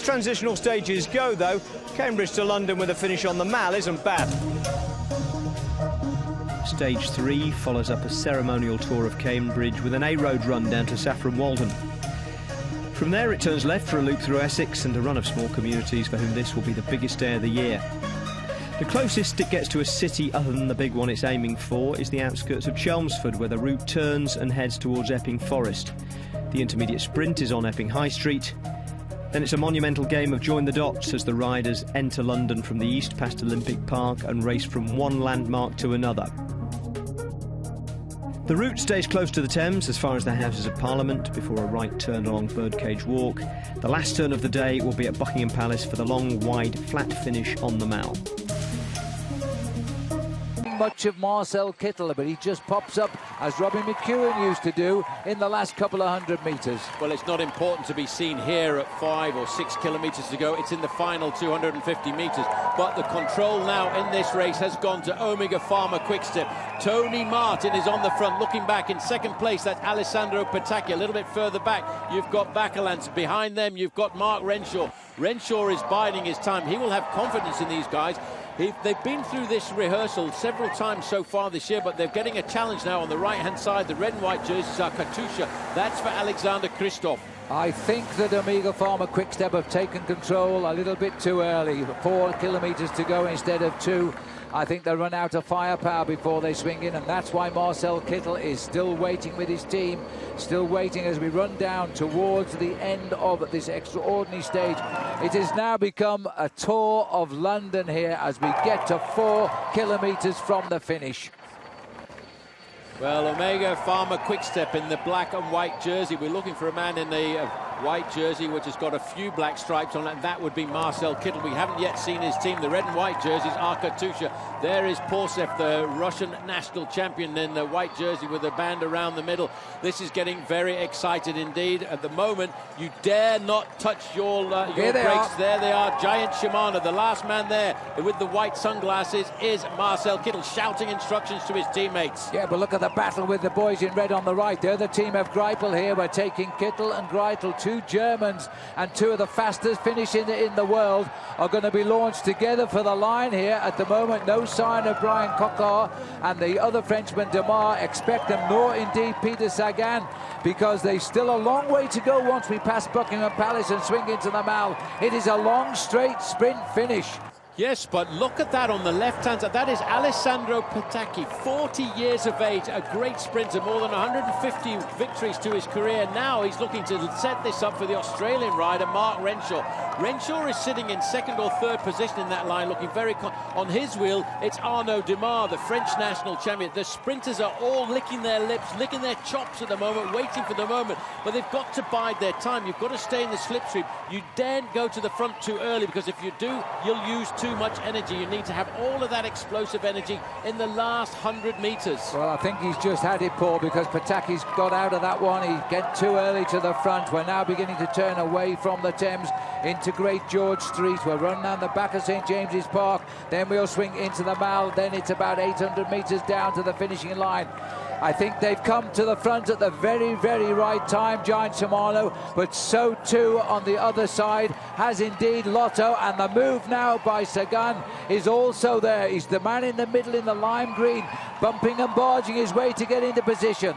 transitional stages go, though, Cambridge to London with a finish on the Mall isn't bad. Stage 3 follows up a ceremonial tour of Cambridge with an A-road run down to Saffron Walden. From there it turns left for a loop through Essex and a run of small communities for whom this will be the biggest day of the year. The closest it gets to a city other than the big one it's aiming for is the outskirts of Chelmsford, where the route turns and heads towards Epping Forest. The intermediate sprint is on Epping High Street. Then it's a monumental game of join the dots as the riders enter London from the east past Olympic Park and race from one landmark to another. The route stays close to the Thames as far as the Houses of Parliament before a right turn along Birdcage Walk. The last turn of the day will be at Buckingham Palace for the long, wide, flat finish on the Mall. Much of Marcel Kittel, but he just pops up as Robbie McEwen used to do in the last couple of 100 metres. Well, it's not important to be seen here at 5 or 6 kilometres to go. It's in the final 250 metres. But the control now in this race has gone to Omega Pharma Quickstep. Tony Martin is on the front, looking back in second place. That's Alessandro Petacchi. A little bit further back, you've got Bakelants. Behind them, you've got Mark Renshaw. Renshaw is biding his time. He will have confidence in these guys. They've been through this rehearsal several times so far this year, but they're getting a challenge now on the right-hand side. The red and white jerseys are Katusha. That's for Alexander Kristoff. I think that Omega Pharma Quickstep have taken control a little bit too early. 4 kilometres to go instead of 2. I think they run out of firepower before they swing in, and that's why Marcel Kittel is still waiting with his team, still waiting as we run down towards the end of this extraordinary stage. It has now become a tour of London here as we get to 4 kilometres from the finish. Well, Omega Pharma Quickstep in the black and white jersey. We're looking for a man in the white jersey which has got a few black stripes on it. That would be Marcel Kittel. We haven't yet seen his team. The red and white jerseys are Katusha. There is Porsev, the Russian national champion, in the white jersey with a band around the middle. This is getting very excited indeed. At the moment, you dare not touch your brakes. There they are, Giant Shimano. The last man there with the white sunglasses is Marcel Kittel, shouting instructions to his teammates. Yeah, but look at the battle with the boys in red on the right. The other team of Greipel here. We're taking Kittel and Greipel, 2 Germans and 2 of the fastest finishing in the world, are going to be launched together for the line here. At the moment, no sign of Brian Coquard and the other Frenchman, Demar. Expect them, nor indeed Peter Sagan, because there's still a long way to go once we pass Buckingham Palace and swing into the Mall. It is a long, straight sprint finish. Yes, but look at that on the left-hand side. That is Alessandro Petacchi, 40 years of age, a great sprinter, more than 150 victories to his career. Now he's looking to set this up for the Australian rider, Mark Renshaw. Renshaw is sitting in 2nd or 3rd position in that line, looking very... On his wheel, it's Arnaud Démare, the French national champion. The sprinters are all licking their lips, licking their chops at the moment, waiting for the moment. But they've got to bide their time. You've got to stay in the slipstream. You daren't go to the front too early, because if you do, you'll use too much energy. You need to have all of that explosive energy in the last 100 metres. Well, I think he's just had it, Paul, because Petacchi's got out of that one. He get too early to the front. We're now beginning to turn away from the Thames into Great George Street. We'll run down the back of St James's Park, then we'll swing into the Mall. Then it's about 800 metres down to the finishing line. I think they've come to the front at the very, very right time, Giant Shimano, but so too on the other side has indeed Lotto, and the move now by Sagan is also there. He's the man in the middle in the lime green, bumping and barging his way to get into position.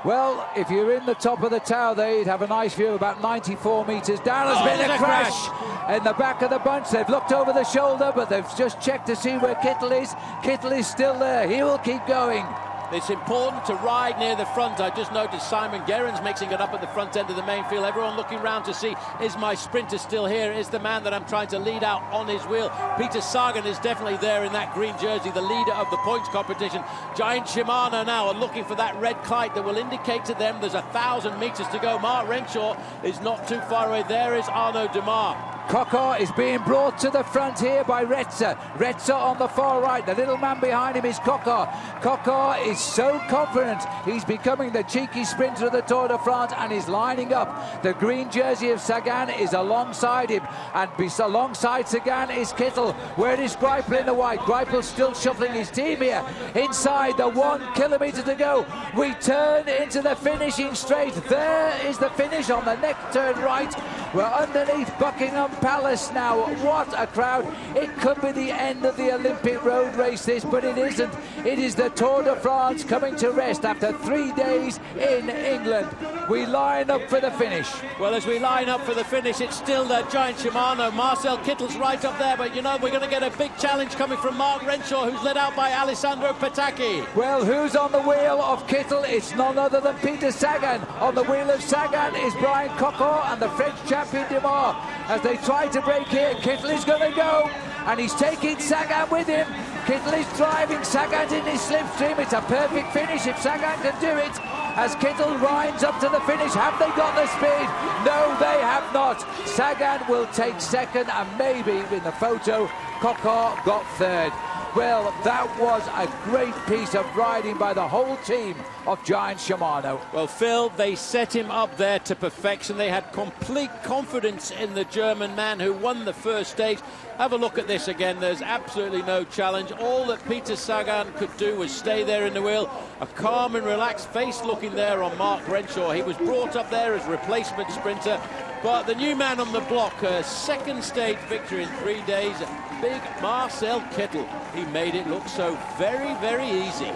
Well, if you're in the top of the tower there, you'd have a nice view about 94 metres down. There's been a crash in the back of the bunch. They've looked over the shoulder, but they've just checked to see where Kittel is. Kittel is still there. He will keep going. It's important to ride near the front. I just noticed Simon Gerrans mixing it up at the front end of the main field. Everyone looking round to see, is my sprinter still here? Is the man that I'm trying to lead out on his wheel? Peter Sagan is definitely there in that green jersey, the leader of the points competition. Giant Shimano now are looking for that red kite that will indicate to them there's 1,000 metres to go. Mark Renshaw is not too far away. There is Arnaud Démare. Coquard is being brought to the front here by Retzer. Retzer on the far right. The little man behind him is Coquard. Coquard is so confident. He's becoming the cheeky sprinter of the Tour de France and is lining up. The green jersey of Sagan is alongside him, and alongside Sagan is Kittel. Where is Greipel in the white? Greipel still shuffling his team here. Inside the 1 kilometre to go. We turn into the finishing straight. There is the finish on the next turn right. We're underneath Buckingham Palace now. What a crowd. It could be the end of the Olympic road race, this, but it isn't. It is the Tour de France coming to rest after 3 days in England. We line up for the finish. Well, as we line up for the finish, it's still the giant Shimano. Marcel Kittel's right up there, but you know, we're going to get a big challenge coming from Marc Renshaw, who's led out by Alessandro Petacchi. Well, who's on the wheel of Kittel? It's none other than Peter Sagan. On the wheel of Sagan is Brian Coquard and the French champion Dumas. As they try to break here, Kittel is going to go, and he's taking Sagan with him. Kittel is driving, Sagan's in his slipstream. It's a perfect finish if Sagan can do it. As Kittel rides up to the finish, have they got the speed? No, they have not. Sagan will take second, and maybe in the photo, Coquard got third. Well, that was a great piece of riding by the whole team of Giant Shimano. Well, Phil, they set him up there to perfection. They had complete confidence in the German man who won the first stage. Have a look at this again. There's absolutely no challenge. All that Peter Sagan could do was stay there in the wheel. A calm and relaxed face looking there on Marc Renshaw. He was brought up there as replacement sprinter. But the new man on the block, a second stage victory in 3 days, big Marcel Kittel. He made it look so very, very easy.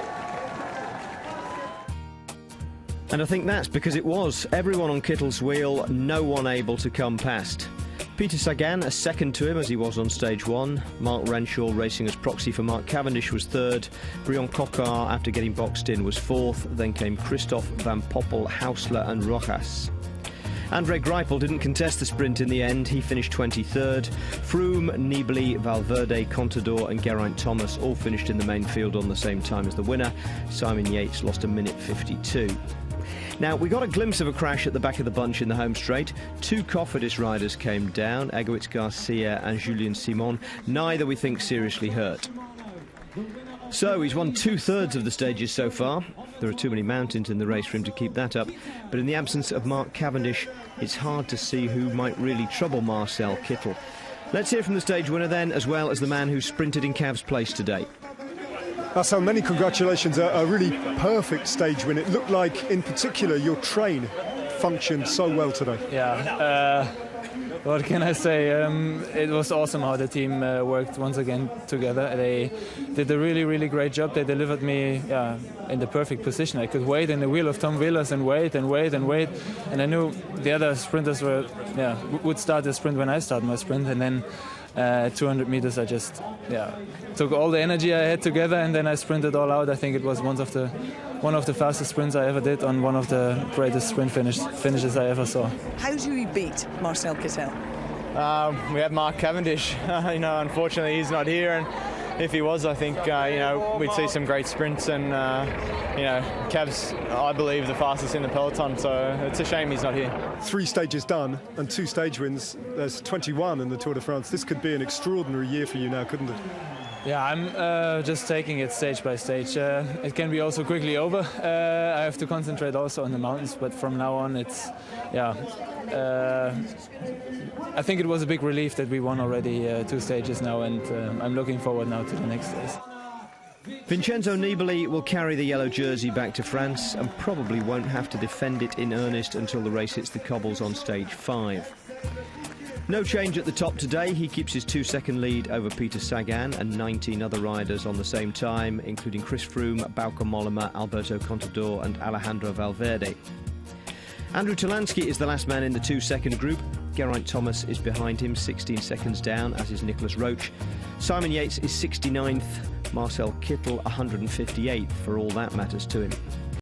And I think that's because it was. Everyone on Kittel's wheel, no one able to come past. Peter Sagan, a second to him as he was on stage 1. Marc Renshaw, racing as proxy for Mark Cavendish, was 3rd. Brian Coquard, after getting boxed in, was 4th. Then came Christoph Van Poppel, Hausler and Rojas. Andre Greipel didn't contest the sprint in the end. He finished 23rd. Froome, Nibali, Valverde, Contador and Geraint Thomas all finished in the main field on the same time as the winner. Simon Yates lost 1:52. Now, we got a glimpse of a crash at the back of the bunch in the home straight. 2 Cofidis riders came down, Egoitz Garcia and Julien Simon. Neither, we think, seriously hurt. So he's won 2/3 of the stages so far. There are too many mountains in the race for him to keep that up. But in the absence of Mark Cavendish, it's hard to see who might really trouble Marcel Kittel. Let's hear from the stage winner then, as well as the man who sprinted in Cav's place today. So many congratulations, a really perfect stage win. It looked like, in particular, your train functioned so well today. Yeah, what can I say? It was awesome how the team worked once again together. They did a really, really great job. They delivered me in the perfect position. I could wait in the wheel of Tom Wheelers and wait and wait and wait. And I knew the other sprinters would start the sprint when I start my sprint. And then 200 meters, I just took all the energy I had together, and then I sprinted all out. I think it was one of the fastest sprints I ever did, on one of the greatest sprint finishes I ever saw. How do we beat Marcel Kittel? We have Mark Cavendish. Unfortunately he's not here, and if he was, I think we'd see some great sprints, and Cav's, I believe, the fastest in the peloton, so it's a shame he's not here. 3 stages done and 2 stage wins. There's 21 in the Tour de France. This could be an extraordinary year for you now, couldn't it? Yeah, I'm just taking it stage by stage. It can be also quickly over. I have to concentrate also on the mountains, but from now on it's, I think it was a big relief that we won already 2 stages now, and I'm looking forward now to the next days. Vincenzo Nibali will carry the yellow jersey back to France and probably won't have to defend it in earnest until the race hits the cobbles on stage 5. No change at the top today. He keeps his 2-second lead over Peter Sagan and 19 other riders on the same time, including Chris Froome, Bauke Mollema, Alberto Contador and Alejandro Valverde. Andrew Talansky is the last man in the 2-second group. Geraint Thomas is behind him, 16 seconds down, as is Nicholas Roach. Simon Yates is 69th, Marcel Kittel 158th, for all that matters to him.